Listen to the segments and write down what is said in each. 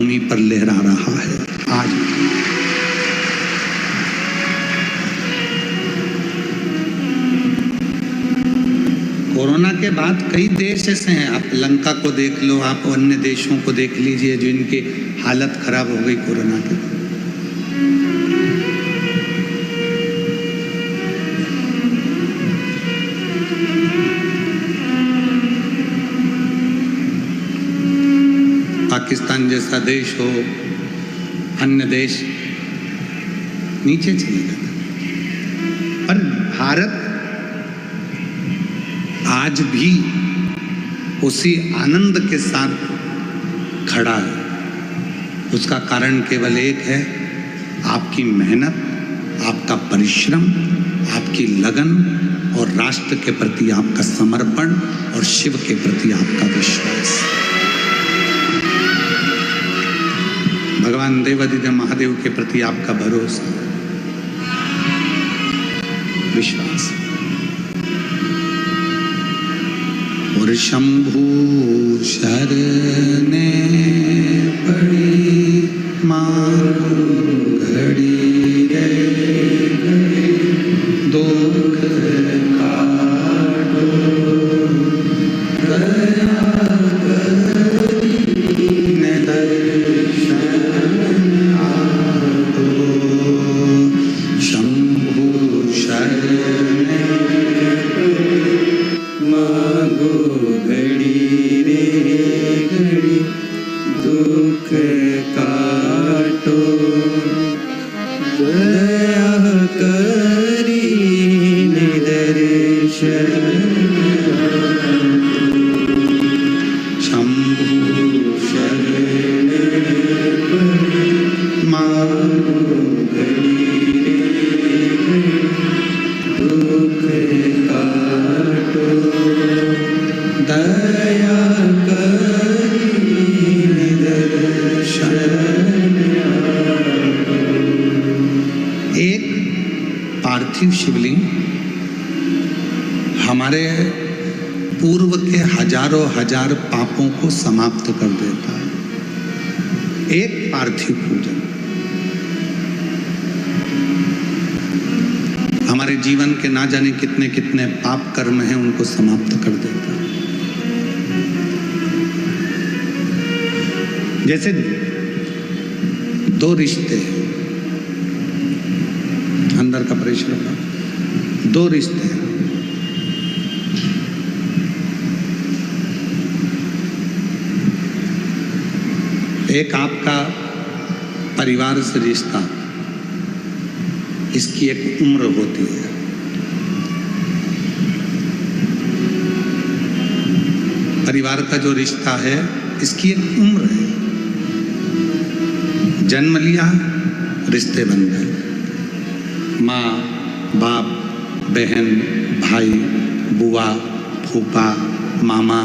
भूमि पर लहरा रहा है आज। कोरोना के बाद कई देश ऐसे हैं, आप लंका को देख लो, आप अन्य देशों को देख लीजिए जो इनकी हालत खराब हो गई कोरोना के। पाकिस्तान जैसा देश हो, अन्य देश नीचे चले गए, पर भारत आज भी उसी आनंद के साथ खड़ा है। उसका कारण केवल एक है, आपकी मेहनत, आपका परिश्रम, आपकी लगन और राष्ट्र के प्रति आपका समर्पण और शिव के प्रति आपका विश्वास। भगवान देवादिदेव महादेव के प्रति आपका भरोसा, विश्वास। और शंभू शरणे पड़ी मारो घड़ी रे दुख काटो दया करीने दर्शन आतो। शंभू शरणे मांगो घड़ी रे घड़ी दुख काटो दया करी दर्शन। शंभू शरण मांगो घड़ी रे दुख काटो दया करी दर्शन। एक पार्थिव शिवलिंग हमारे पूर्व के हजारों हजार पापों को समाप्त कर देता है। एक पार्थिव पूजन हमारे जीवन के ना जाने कितने कितने पाप कर्म हैं उनको समाप्त कर देता है। जैसे दो रिश्ते, अंदर का प्रेशर होगा, दो रिश्ते, एक आपका परिवार से रिश्ता, इसकी एक उम्र होती है। परिवार का जो रिश्ता है इसकी एक उम्र है। जन्म लिया, रिश्ते बन गए। माँ, बाप, बहन, भाई, बुआ, फूफा, मामा,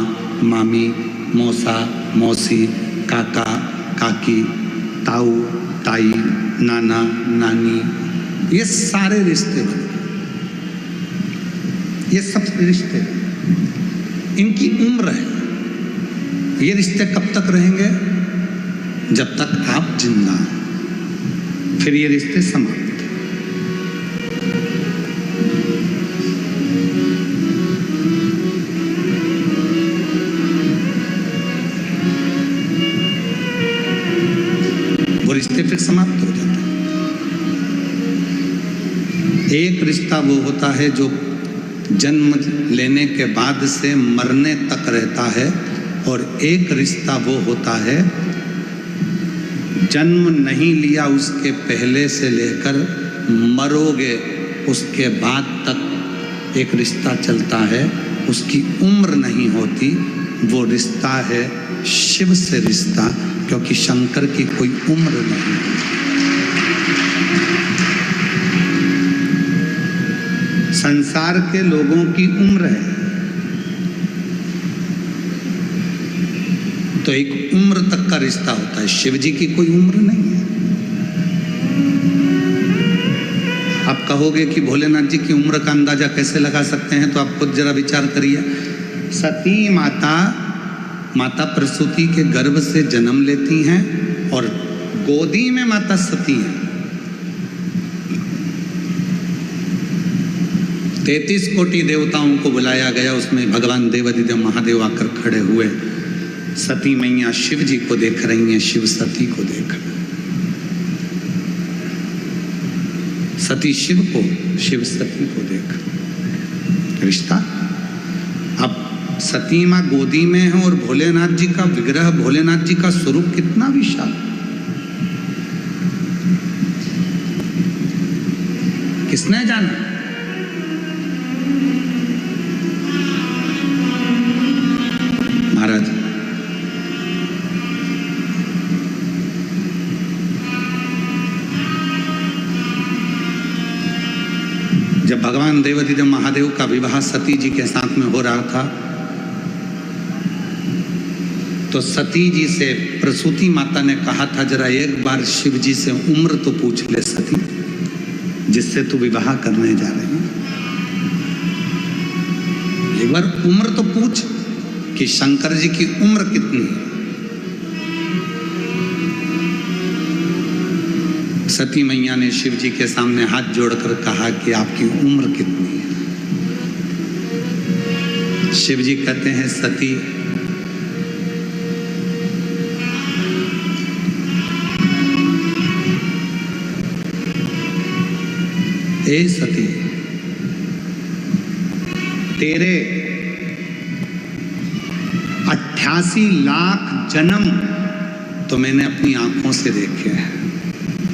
मामी, मौसा, मौसी, काका, काकी, ताऊ, ताई, नाना, नानी, ये सारे रिश्ते बन गए। ये सब रिश्ते, इनकी उम्र है। ये रिश्ते कब तक रहेंगे? जब तक आप जिंदा हैं, फिर ये रिश्ते समाप्त। वो रिश्ते फिर समाप्त हो जाते हैं। एक रिश्ता वो होता है जो जन्म लेने के बाद से मरने तक रहता है, और एक रिश्ता वो होता है जन्म नहीं लिया उसके पहले से लेकर मरोगे उसके बाद तक एक रिश्ता चलता है, उसकी उम्र नहीं होती। वो रिश्ता है शिव से रिश्ता, क्योंकि शंकर की कोई उम्र नहीं। संसार के लोगों की उम्र है, तो एक उम्र तक का रिश्ता होता है। शिव जी की कोई उम्र नहीं है। आप कहोगे कि भोलेनाथ जी की उम्र का अंदाजा कैसे लगा सकते हैं, तो आप खुद जरा विचार करिए। सती माता प्रसूति के गर्भ से जन्म लेती हैं और गोदी में माता सती है। 33 कोटि देवताओं को बुलाया गया, उसमें भगवान देवाधिदेव महादेव आकर खड़े हुए। सती मैया शिव जी को देख रही हैं, शिव सती को देख रहे हैं। सती शिव को, शिव सती को देख रिश्ता। अब सती माँ गोदी में है और भोलेनाथ जी का विग्रह, भोलेनाथ जी का स्वरूप कितना विशाल। किसने जाना? महाराज जब भगवान देवाधिदेव महादेव का विवाह सती जी के साथ में हो रहा था, तो सती जी से प्रसूति माता ने कहा था, जरा एक बार शिव जी से उम्र तो पूछ ले सती, जिससे तू विवाह करने जा रही है। एक बार उम्र तो पूछ कि शंकर जी की उम्र कितनी है। सती मैया ने शिव जी के सामने हाथ जोड़कर कहा कि आपकी उम्र कितनी है। शिव जी कहते हैं, सती ए सती, तेरे 88 लाख जन्म तो मैंने अपनी आंखों से देखे हैं।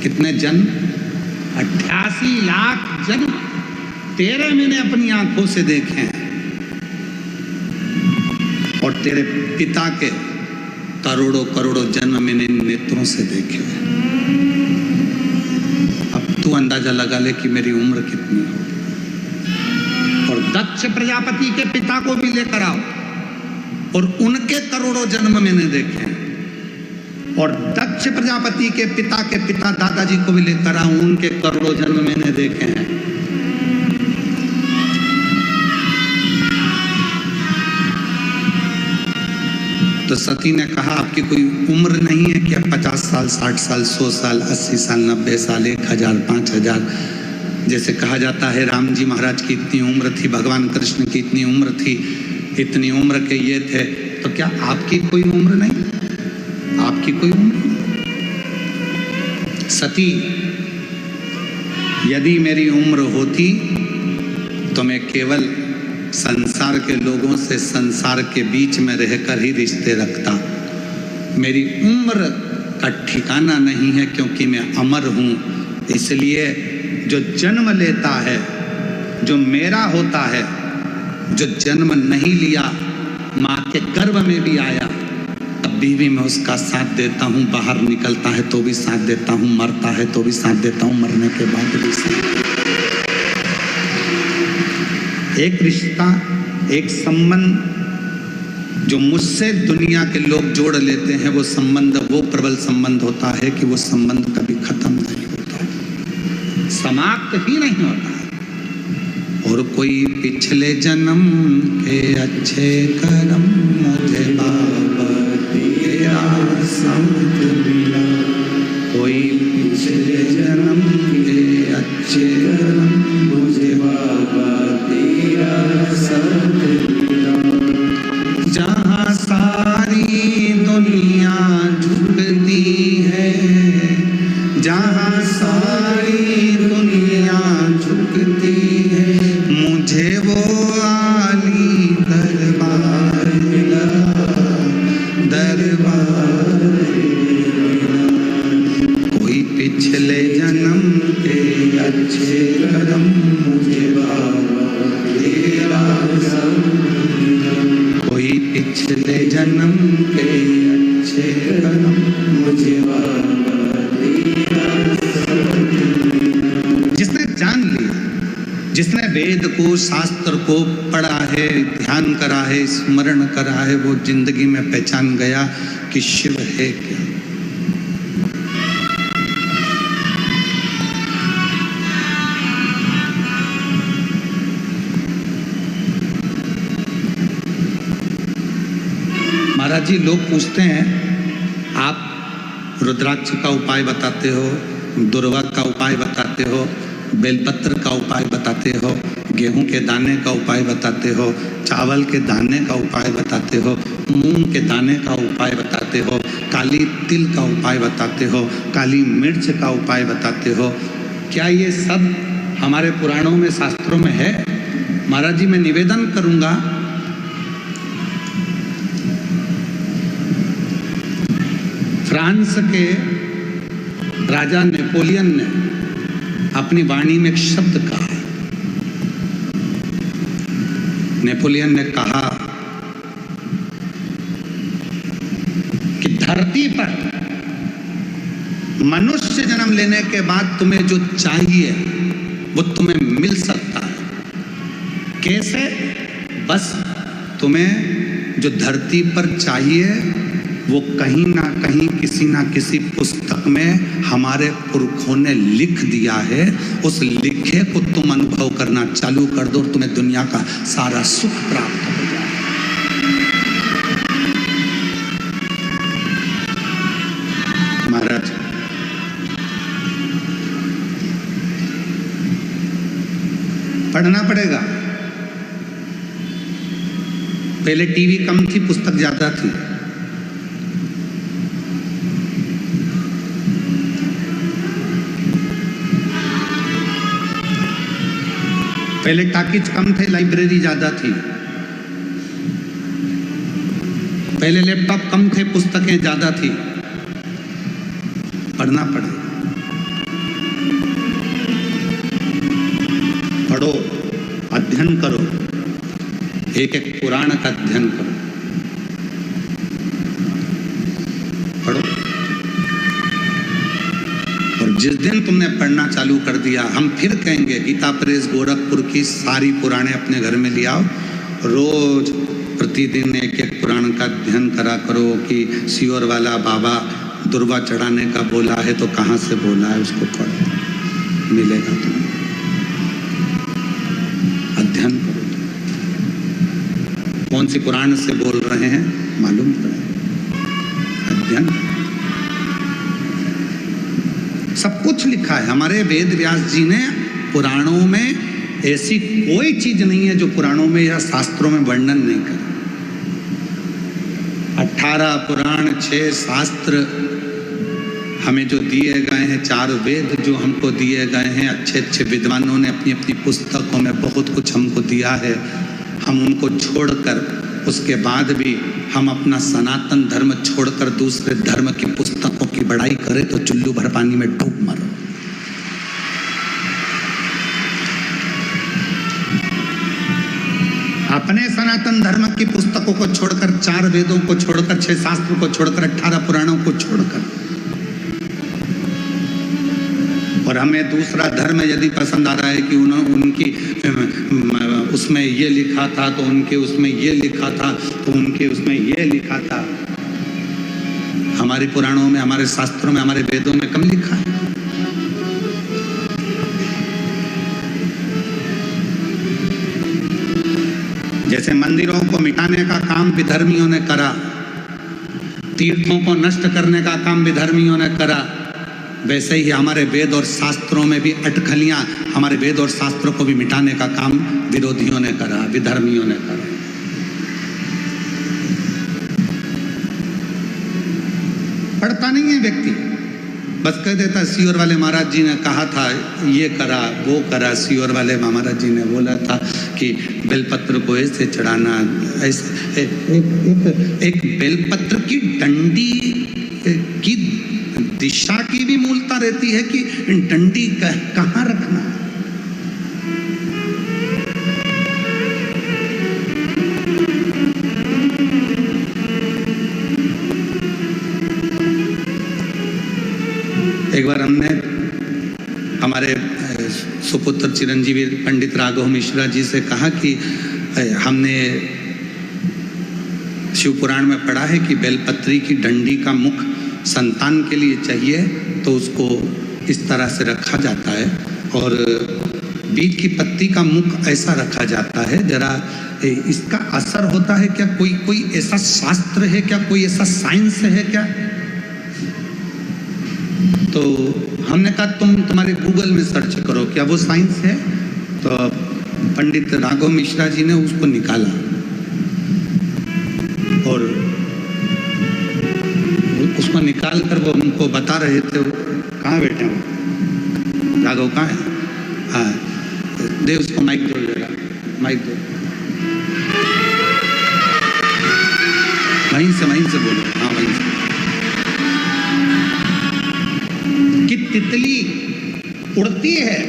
कितने जन्म? 88 लाख जन्म तेरे मैंने अपनी आंखों से देखे हैं, और तेरे पिता के करोड़ों करोड़ों जन्म मैंने नेत्रों से देखे हैं। अब तू अंदाजा लगा ले कि मेरी उम्र कितनी होगी। और दक्ष प्रजापति के पिता को भी लेकर आओ, और उनके करोड़ों जन्म मैंने देखे हैं। और दक्ष प्रजापति के पिता दादाजी को भी लेकर आऊं, उनके करोड़ों जन्म मैंने देखे हैं। तो सती ने कहा, आपकी कोई उम्र नहीं है कि आप 50 साल, 60 साल, 100 साल, 80 साल, 90 साल, 1000, 5000, जैसे कहा जाता है राम जी महाराज की इतनी उम्र थी, भगवान कृष्ण की इतनी उम्र थी, इतनी उम्र के ये थे, तो क्या आपकी कोई उम्र नहीं? आपकी कोई उम्र? सती, यदि मेरी उम्र होती तो मैं केवल संसार के लोगों से संसार के बीच में रहकर ही रिश्ते रखता। मेरी उम्र का ठिकाना नहीं है, क्योंकि मैं अमर हूं। इसलिए जो जन्म लेता है, जो मेरा होता है, जो जन्म नहीं लिया, माँ के गर्भ में भी आया, तब भी मैं उसका साथ देता हूँ। बाहर निकलता है तो भी साथ देता हूँ, मरता है तो भी साथ देता हूँ, मरने के बाद भी साथ। एक रिश्ता, एक संबंध जो मुझसे दुनिया के लोग जोड़ लेते हैं, वो संबंध वो प्रबल संबंध होता है कि वो संबंध कभी खत्म नहीं होता, समाप्त ही नहीं होता। और कोई पिछले जन्म के अच्छे कर्म मुझे बाबा तेरा संग मिला, कोई पिछले जन्म के अच्छे कर्म मुझे बाबा तेरा संग मिला। जहाँ सारी दुनिया झुकती है, जहाँ सारी दुनिया झुकती है, मुझे वो आली दरबार मिला, दरबार मिला। कोई पिछले जन्म के अच्छे कर्म मुझे बाबा तेरा संग मिला, कोई पिछले जन्म के अच्छे कर्म मुझे बाबा तेरा संग मिला। जिसने जान लिया, जिसने वेद को, शास्त्र को पढ़ा है, ध्यान करा है, स्मरण करा है, वो जिंदगी में पहचान गया कि शिव है क्या। महाराज जी, लोग पूछते हैं आप रुद्राक्ष का उपाय बताते हो, दुर्वा का उपाय बताते हो, बेलपत्र का उपाय बताते हो, गेहूं के दाने का उपाय बताते हो, चावल के दाने का उपाय बताते हो, मूंग के दाने का उपाय बताते हो, काली तिल का उपाय बताते हो, काली मिर्च का उपाय बताते हो। क्या ये सब हमारे पुराणों में, शास्त्रों में है? महाराज जी, मैं निवेदन करूंगा, फ्रांस के राजा नेपोलियन ने अपनी वाणी में एक शब्द कहा। नेपोलियन ने कहा कि धरती पर मनुष्य जन्म लेने के बाद तुम्हें जो चाहिए वो तुम्हें मिल सकता है। कैसे? बस तुम्हें जो धरती पर चाहिए वो कहीं ना कहीं किसी ना किसी पुस्तक में हमारे पुरखों ने लिख दिया है। उस लिखे को तुम अनुभव करना चालू कर दो, तुम्हें दुनिया का सारा सुख प्राप्त हो जाए। महाराज, पढ़ना पड़ेगा। पहले टीवी कम थी, पुस्तक ज्यादा थी। पहले टाकीज कम थे, लाइब्रेरी ज्यादा थी। पहले लैपटॉप कम थे, पुस्तकें ज्यादा थी। पढ़ना पड़े, पढ़ो, अध्ययन करो, एक एक पुराण का अध्ययन करो, पढ़ो। और जिस दिन तुमने पढ़ना चालू कर दिया, हम फिर कहेंगे गीता प्रेस गोरखपुर की सारी पुराणे अपने घर में ले आओ, रोज प्रतिदिन एक एक पुराण का अध्ययन करा करो कि सियोर वाला बाबा दुर्वा चढ़ाने का बोला है तो कहाँ से बोला है, उसको पढ़ो, मिलेगा तुम्हें। अध्ययन करो, कौन सी पुराण से बोल रहे हैं मालूम पड़े, अध्ययन। सब कुछ लिखा है हमारे वेद व्यास जी ने। पुराणों में ऐसी कोई चीज नहीं है जो पुराणों में या शास्त्रों में वर्णन नहीं कर। 18 पुराण, 6 शास्त्र हमें जो दिए गए हैं, 4 वेद जो हमको दिए गए हैं, अच्छे अच्छे विद्वानों ने अपनी अपनी पुस्तकों में बहुत कुछ हमको दिया है। हम उनको छोड़कर, उसके बाद भी हम अपना सनातन धर्म छोड़कर दूसरे धर्म की पुस्तकों की बड़ाई करें तो चुल्लू भर पानी में डूब मरो। अपने सनातन धर्म की पुस्तकों को छोड़कर, 4 वेदों को छोड़कर, 6 शास्त्रों को छोड़कर, 18 पुराणों को छोड़कर, और हमें दूसरा धर्म यदि पसंद आ रहा है कि उनकी उसमें ये लिखा था तो उनके उसमें ये लिखा था तो उनके उसमें ये लिखा था। हमारे पुराणों में, हमारे शास्त्रों में, हमारे वेदों में कम लिखा है। जैसे मंदिरों को मिटाने का काम विधर्मियों ने करा, तीर्थों को नष्ट करने का काम विधर्मियों ने करा, वैसे ही हमारे वेद और शास्त्रों में भी अटकलियां, हमारे वेद और शास्त्रों को भी मिटाने का काम विरोधियों ने करा, विधर्मियों ने करा। पढ़ता नहीं है व्यक्ति, बस कह देता सियोर वाले महाराज जी ने कहा था, ये करा वो करा। सियोर वाले महाराज जी ने बोला था कि बेलपत्र को ऐसे चढ़ाना, ऐसे। एक बेलपत्र की डंडी की दिशा की भी मूलता रहती है कि डंडी कहाँ रखना है। एक बार हमने हमारे सुपुत्र चिरंजीवी पंडित राघव मिश्रा जी से कहा कि हमने शिव पुराण में पढ़ा है कि बेलपत्री की डंडी का मुख संतान के लिए चाहिए तो उसको इस तरह से रखा जाता है, और बीज की पत्ती का मुख ऐसा रखा जाता है। जरा इसका असर होता है क्या? कोई ऐसा शास्त्र है क्या? कोई ऐसा साइंस है क्या? तो हमने कहा तुम्हारे गूगल में सर्च करो क्या वो साइंस है। तो पंडित राघव मिश्रा जी ने उसको निकाला और उसको निकाल कर वो हमको बता रहे थे। कहाँ बैठे हो राघव, कहाँ है? हाँ दे उसको माइक दो जरा, माइक दो, वहीं से बोलो। हाँ वहीं से। कि तितली उड़ती है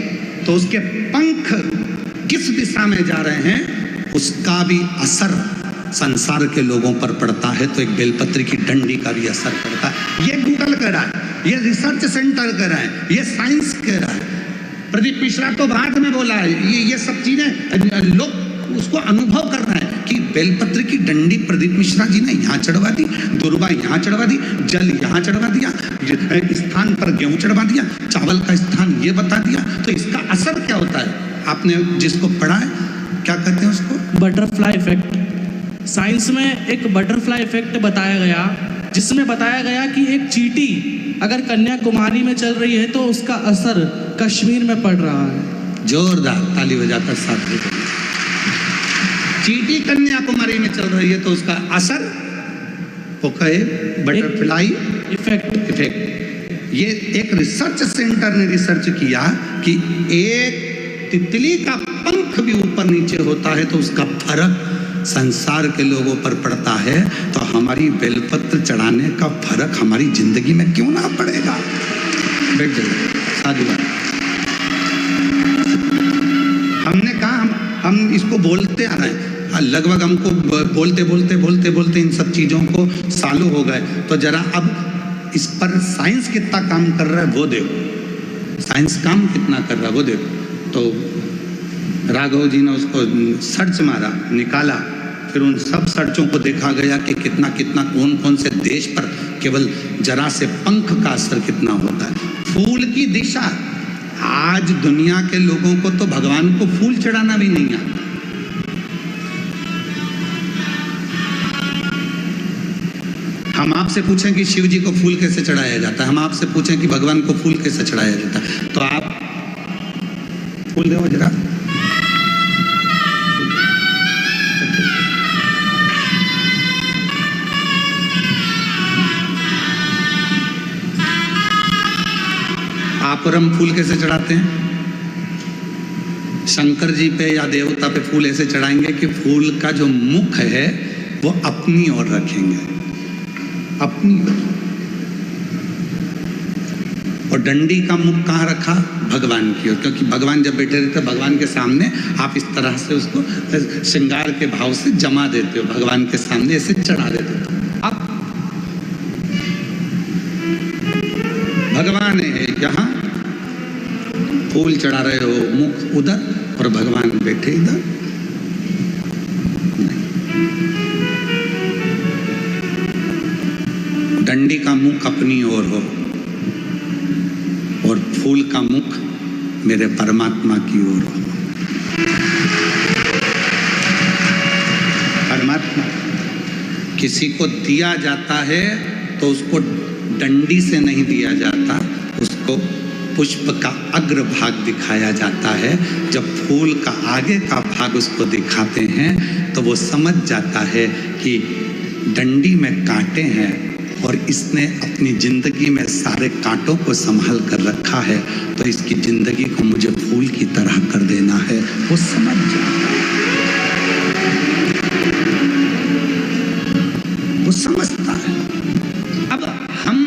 तो उसके पंख किस दिशा में जा रहे हैं उसका भी असर संसार के लोगों पर पड़ता है। तो एक बेलपत्र की डंडी का भी असर पड़ता है। ये गूगल कह रहा है, ये रिसर्च सेंटर कह रहा है, ये साइंस कह रहा है। प्रदीप मिश्रा तो बाद में बोला है। ये सब चीजें लोग उसको अनुभव कर रहे हैं कि बेलपत्र की डंडी प्रदीप मिश्रा जी ने यहाँ चढ़वा दी, दुर्वा यहाँ चढ़वा दी, जल यहाँ चढ़वा दिया, स्थान पर गेहूं चढ़वा दिया, चावल का स्थान ये बता दिया। तो इसका असर क्या होता है? आपने जिसको पढ़ा है क्या कहते हैं उसको? Butterfly effect. साइंस में एक बटरफ्लाई इफेक्ट बताया गया, जिसमें बताया गया कि एक चींटी अगर कन्याकुमारी में चल रही है तो उसका असर कश्मीर में पड़ रहा है। जोरदार ताली बजाकर साथ में। चींटी कन्याकुमारी में चल रही है तो उसका असर वो कहे बटरफ्लाई इफेक्ट। ये एक रिसर्च सेंटर ने रिसर्च किया कि एक तितली का पंख भी ऊपर नीचे होता है तो उसका फर्क संसार के लोगों पर पड़ता है। तो हमारी बेलपत्र चढ़ाने का फर्क हमारी जिंदगी में क्यों ना पड़ेगा? बैठ जाइए, साधु बात। हमने कहा हम इसको बोलते आ रहे हैं, लगभग हमको बोलते इन सब चीज़ों को सालों हो गए। तो जरा अब इस पर साइंस कितना काम कर रहा है वो देखो, साइंस काम कितना कर रहा है वो देखो। तो राघव जी ने उसको सर्च मारा, निकाला, फिर उन सब सर्चों को देखा गया कि कितना कितना कौन कौन से देश पर केवल जरा से पंख का असर कितना होता है। फूल की दिशा, आज दुनिया के लोगों को तो भगवान को फूल चढ़ाना भी नहीं आता। हम आपसे पूछें कि शिव जी को फूल कैसे चढ़ाया जाता है, हम आपसे पूछें कि भगवान को फूल कैसे चढ़ाया जाता है, तो आप फूल दो जरा। आप और हम फूल कैसे चढ़ाते हैं? शंकर जी पे या देवता पे फूल ऐसे चढ़ाएंगे कि फूल का जो मुख है वो अपनी ओर रखेंगे, अपनी ओर। और डंडी का मुख कहाँ रखा? भगवान की ओर, क्योंकि भगवान जब बैठे रहते भगवान के सामने आप इस तरह से उसको श्रृंगार के भाव से जमा देते हो, भगवान के सामने ऐसे चढ़ा देते हो। अब भगवान है यहाँ, फूल चढ़ा रहे हो, मुख उधर और भगवान बैठे इधर। डंडी का मुख अपनी ओर हो और फूल का मुख मेरे परमात्मा की ओर हो। परमात्मा किसी को दिया जाता है तो उसको डंडी से नहीं दिया जाता, उसको पुष्प का अग्र भाग दिखाया जाता है। जब फूल का आगे का भाग उसको दिखाते हैं तो वो समझ जाता है कि डंडी में कांटे हैं और इसने अपनी जिंदगी में सारे कांटों को संभाल कर रखा है, तो इसकी जिंदगी को मुझे फूल की तरह कर देना है। वो समझ जाता है, वो समझता है। अब हम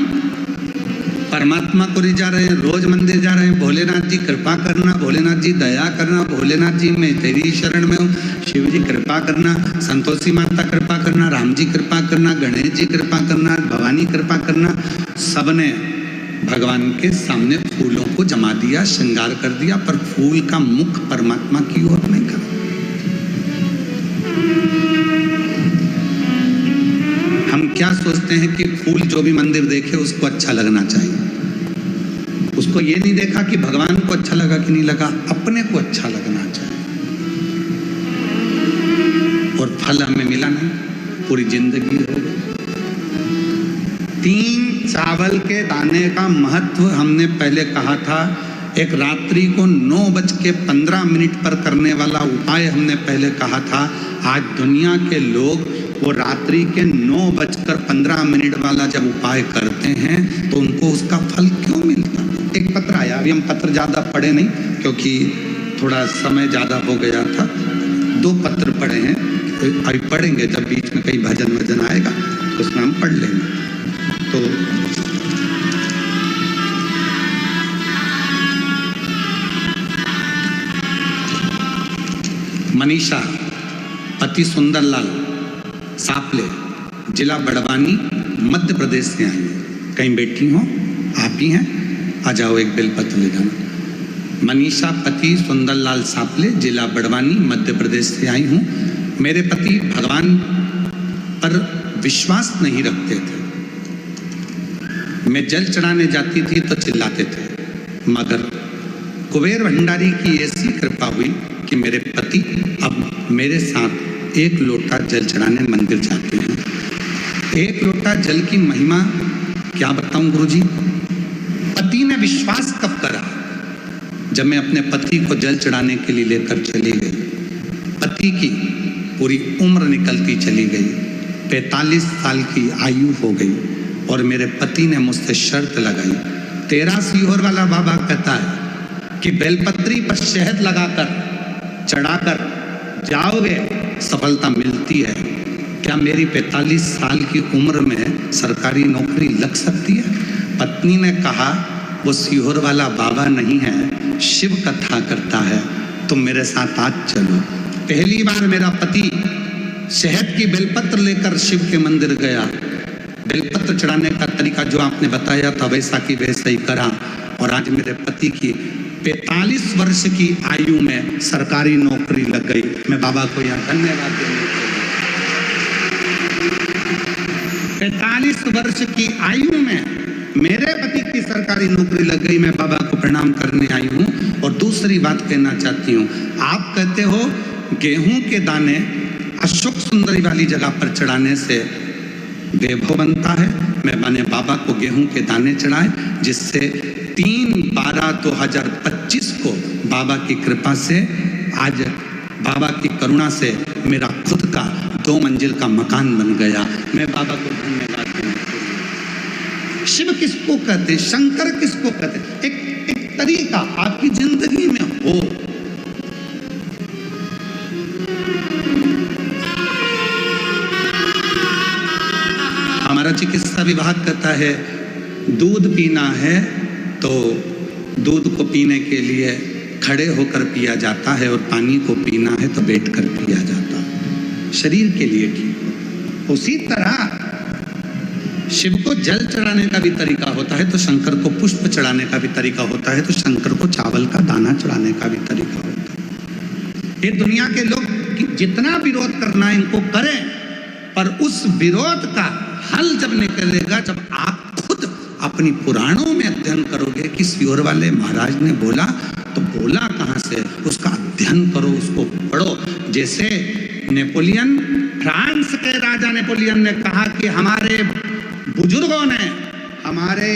परमात्मा को रिझा रहे हैं, रोज मंदिर जा रहे हैं, भोलेनाथ जी कृपा करना, भोलेनाथ जी दया करना, भोलेनाथ जी मैं तेरी शरण में हूँ, शिव जी कृपा करना, संतोषी माता कृपा करना, राम जी कृपा करना, गणेश जी कृपा करना, भवानी कृपा करना। सबने भगवान के सामने फूलों को जमा दिया, श्रृंगार कर दिया, पर फूल का मुख परमात्मा की ओर नहीं कर। हम क्या सोचते हैं कि फूल जो भी मंदिर देखे उसको अच्छा लगना चाहिए। उसको ये नहीं देखा कि भगवान को अच्छा लगा कि नहीं लगा, अपने को अच्छा लगना चाहिए। और फल हमें मिला नहीं, पूरी जिंदगी हो गई। 3 चावल के दाने का महत्व हमने पहले कहा था। एक रात्रि को 9:15 पर करने वाला उपाय हमने पहले कहा था। आज दुनिया के लोग वो रात्रि के 9:15 वाला जब उपाय करते हैं तो उनको उसका फल क्यों मिलता है? एक पत्र आया, अभी हम पत्र ज़्यादा पढ़े नहीं क्योंकि थोड़ा समय ज़्यादा हो गया था। 2 पत्र पढ़े हैं, अभी पढ़ेंगे जब बीच में कहीं भजन वजन आएगा तो उसमें हम पढ़ लेंगे। तो मनीषा पति सुंदरलाल सापले, जिला बड़वानी, मध्य प्रदेश से आई। कहीं बैठी हो, आप ही हैं, आ जाओ एक बेलपत्र ले जाना। मनीषा पति सुंदरलाल सापले, जिला बड़वानी, मध्य प्रदेश से आई हूँ। मेरे पति भगवान पर विश्वास नहीं रखते थे। मैं जल चढ़ाने जाती थी तो चिल्लाते थे, मगर कुबेर भंडारी की ऐसी कृपा हुई कि मेरे पति अब मेरे साथ 1 लोटा जल चढ़ाने मंदिर जाते हैं। 1 लोटा जल की महिमा क्या बताऊं गुरुजी। पति ने विश्वास कब करा? जब मैं अपने पति को जल चढ़ाने के लिए लेकर चली गई। पति की पूरी उम्र निकलती चली गई, 45 साल की आयु हो गई और मेरे पति ने मुझसे शर्त लगाई। तेरा सीहोर वाला बाबा कहता है कि बेलपत्री पर शहद लगाकर चढ़ाकर जाओगे सफलता मिलती है। क्या मेरी 45 साल की उम्र में सरकारी नौकरी लग सकती है? पत्नी ने कहा वो सीहोर वाला बाबा नहीं है, शिव कथा करता है, तुम मेरे साथ आज चलो। पहली बार मेरा पति शहद की बेलपत्र लेकर शिव के मंदिर गया। बेलपत्र चढ़ाने का तरीका जो आपने बताया था वैसा की वैसा ही करा और आज मेरे पति की 45 वर्ष की आयु में सरकारी नौकरी लग गई। मैं बाबा को यहाँ धन्यवाद देना चाहूँगा। 45 वर्ष की आयु में मेरे पति की सरकारी नौकरी लग गई। मैं बाबा को प्रणाम करने आई हूँ। और दूसरी बात कहना चाहती हूँ, आप कहते हो गेहूं के दाने अशोक सुंदरी वाली जगह पर चढ़ाने से वैभव बनता है। मैं मैंने बाबा को गेहूं के दाने चढ़ाए, जिससे 3/12/2025 को बाबा की कृपा से, आज बाबा की करुणा से मेरा खुद का 2 मंजिल का मकान बन गया। मैं बाबा को धन्यवाद देना चाहूँगा। शिव किसको कहते, शंकर किसको कहते? एक तरीका आपकी जिंदगी में हो। हमारा चिकित्सा विभाग कहता है दूध पीना है तो दूध को पीने के लिए खड़े होकर पिया जाता है और पानी को पीना है तो बैठकर पिया जाता है, शरीर के लिए ठीक। उसी तरह शिव को जल चढ़ाने का भी तरीका होता है तो शंकर को पुष्प चढ़ाने का भी तरीका होता है, तो शंकर को चावल का दाना चढ़ाने का भी तरीका होता है। ये दुनिया के लोग जितना विरोध करना इनको करें, पर उस विरोध का हल जब निकलेगा जब आप खुद अपनी पुराणों में अध्ययन करोगे कि सीहोर वाले महाराज ने बोला, तो बोला कहाँ से, उसका अध्ययन करो, उसको पढ़ो। जैसे नेपोलियन, फ्रांस के राजा नेपोलियन ने कहा कि हमारे बुजुर्गों ने, हमारे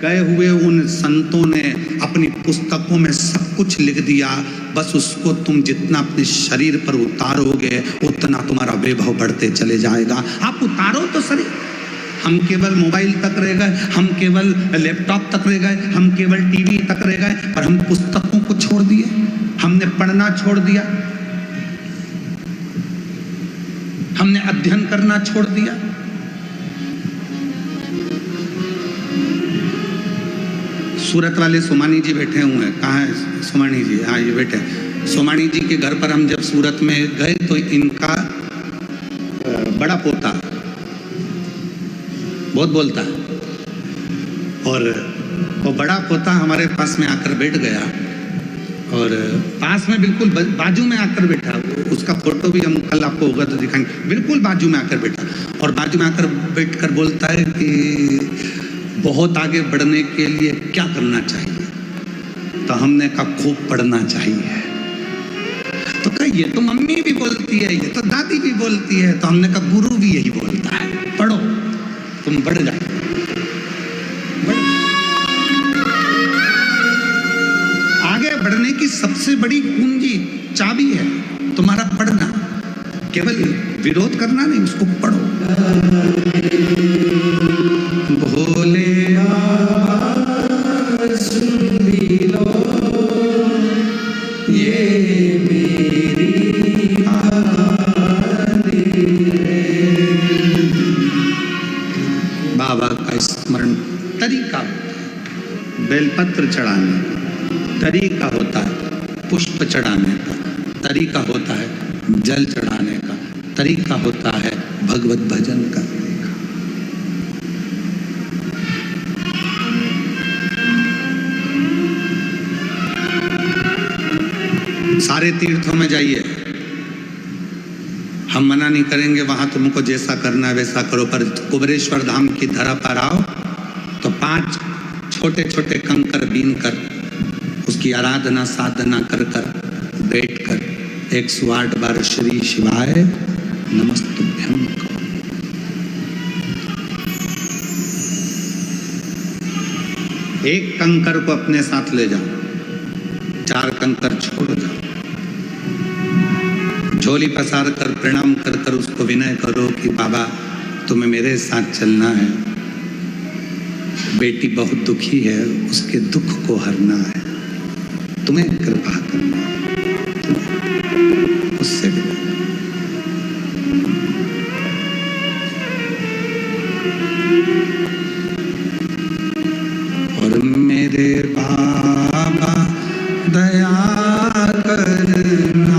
गए हुए उन संतों ने अपनी पुस्तकों में सब कुछ लिख दिया, बस उसको तुम जितना अपने शरीर पर उतारोगे उतना तुम्हारा वैभव बढ़ते चले जाएगा। आप उतारो तो शरीर। हम केवल मोबाइल तक रह गए, हम केवल लैपटॉप तक रह गए, हम केवल टीवी तक रह गए, पर हम पुस्तकों को छोड़ दिए, हमने पढ़ना छोड़ दिया, हमने अध्ययन करना छोड़ दिया। सूरत वाले सोमानी जी बैठे हुए हैं, कहाँ है सोमानी जी? हाँ ये बैठे। सोमानी जी के घर पर हम जब सूरत में गए तो इनका बड़ा पोता बहुत बोलता है और वो बड़ा पोता हमारे पास में आकर बैठ गया और पास में बिल्कुल बाजू में आकर बैठा। उसका फोटो भी हम कल आपको होगा तो दिखाएंगे। बिल्कुल बाजू में आकर बैठा और बाजू में आकर बैठकर बोलता है कि बहुत आगे बढ़ने के लिए क्या करना चाहिए? तो हमने कहा खूब पढ़ना चाहिए। तो कहा ये तो मम्मी भी बोलती है, ये तो दादी भी बोलती है। तो हमने कहा गुरु भी यही बोलता है, पढ़ो तुम बढ़ जाओ। सबसे बड़ी कुंजी चाबी है तुम्हारा पढ़ना। केवल विरोध करना नहीं, उसको पढ़ो। भोले ये मेरी बाबा का स्मरण तरीका, बेलपत्र चढ़ाने तरीका होता है, पुष्प चढ़ाने का तरीका होता है, जल चढ़ाने का तरीका होता है, भगवत भजन करने का। सारे तीर्थों में जाइए, हम मना नहीं करेंगे, वहां तुमको जैसा करना है वैसा करो, पर कुबेरेश्वर धाम की धरा पर आओ तो 5 छोटे छोटे कंकर बीन कर उसकी आराधना साधना कर कर बैठ कर 108 बार श्री शिवाय नमस्तुभ्यम करो। एक कंकर को अपने साथ ले जाओ, 4 कंकर छोड़ जाओ, झोली पसार कर प्रणाम कर कर उसको विनय करो कि बाबा तुम्हें मेरे साथ चलना है, बेटी बहुत दुखी है, उसके दुख को हरना है, तुम्हें कृपा करना है, उससे भी। और मेरे बाबा दया करना,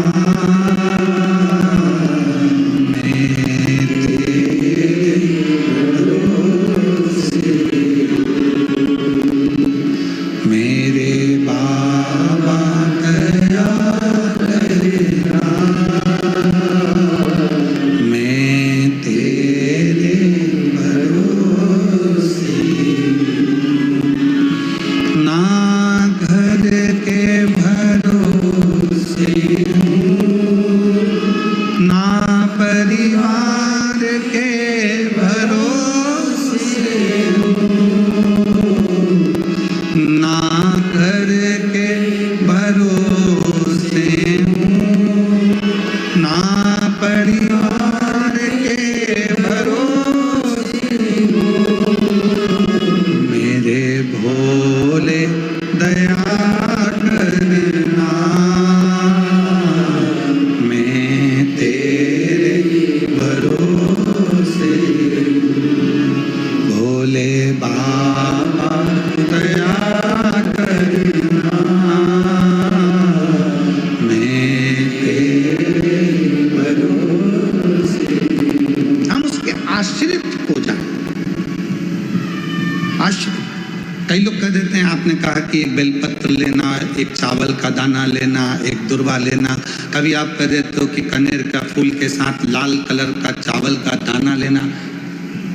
एक बेलपत्र लेना, एक चावल का दाना लेना, एक दुर्वा लेना, कभी आप कह देते हो कि कनेर का फूल के साथ लाल कलर का चावल का दाना लेना।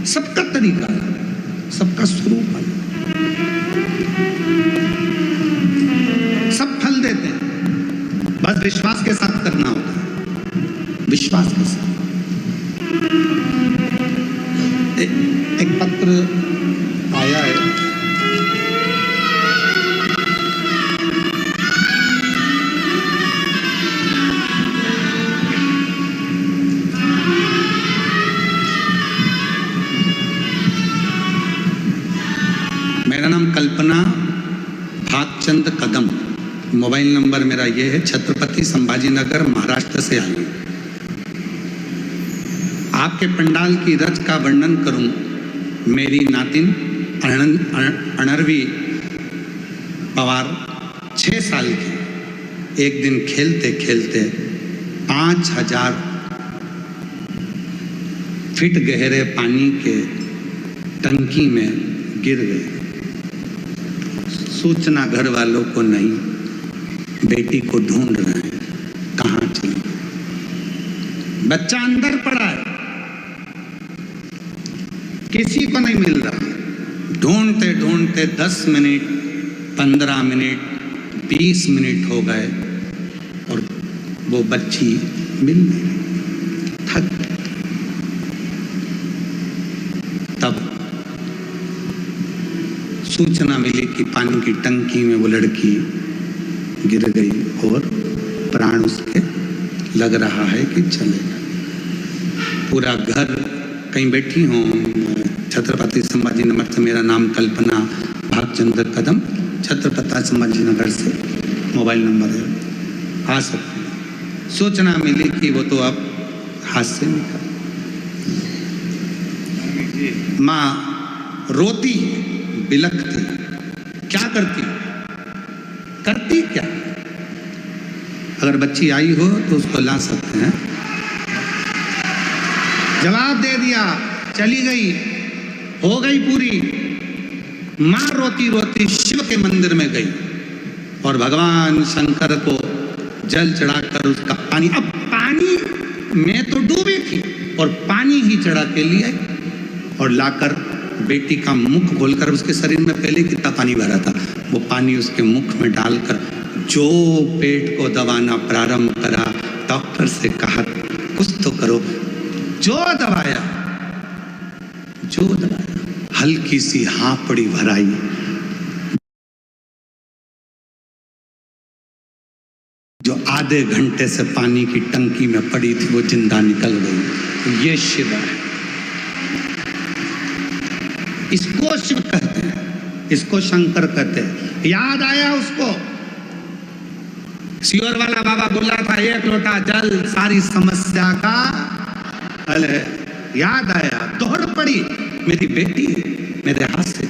सबका तरीका है, सबका स्वरूप है, सब फल देते हैं, बस विश्वास के साथ करना होता है, विश्वास के साथ। एक पत्र आया है, मेरा नाम कल्पना भागचंद कदम, मोबाइल नंबर मेरा ये है, छत्रपति संभाजी नगर महाराष्ट्र से आई। आपके पंडाल की रच का वर्णन करूं, मेरी नातिन अनरवी पवार 6 साल की, एक दिन खेलते खेलते 5000 फीट गहरे पानी के टंकी में गिर गए। सूचना घर वालों को नहीं, बेटी को ढूंढ रहे हैं, कहाँ चली, बच्चा अंदर पड़ा है, किसी को नहीं मिल रहा। ढूंढते ढूंढते 10 मिनट, 15 मिनट, 20 मिनट हो गए और वो बच्ची मिल नहीं, थक। तब सूचना मिली कि पानी की टंकी में वो लड़की गिर गई और प्राण उसके लग रहा है कि चलेगा। पूरा घर, कहीं बैठी हूँ छत्रपति संभाजी नगर से, मेरा नाम कल्पना भागचंद्र कदम, छत्रपति संभाजी नगर से मोबाइल नंबर है, आ सकते हैं। सूचना मिली कि वो तो अब हाथ से निकल। माँ रोती बिलखती, क्या करती क्या? अगर बच्ची आई हो तो उसको ला सकते हैं। जवाब दे दिया, चली गई, हो गई पूरी। मां रोती रोती शिव के मंदिर में गई और भगवान शंकर को जल चढ़ाकर उसका पानी, अब पानी में तो डूबी थी और पानी ही चढ़ा के लिए और लाकर बेटी का मुख खोलकर, उसके शरीर में पहले कितना पानी भरा था, वो पानी उसके मुख में डालकर जो पेट को दबाना प्रारंभ करा, डॉक्टर से कहा कुछ तो करो, जो दबाया, हल्की सी हापड़ी भराई, जो आधे घंटे से पानी की टंकी में पड़ी थी वो जिंदा निकल गई। ये शिव है, इसको शिव कहते हैं, इसको शंकर कहते हैं। याद आया उसको, सियोर वाला बाबा बोला था एक लोटा जल सारी समस्या का हल है। याद आया, दौड़ पड़ी, मेरी बेटी मेरे हाथ से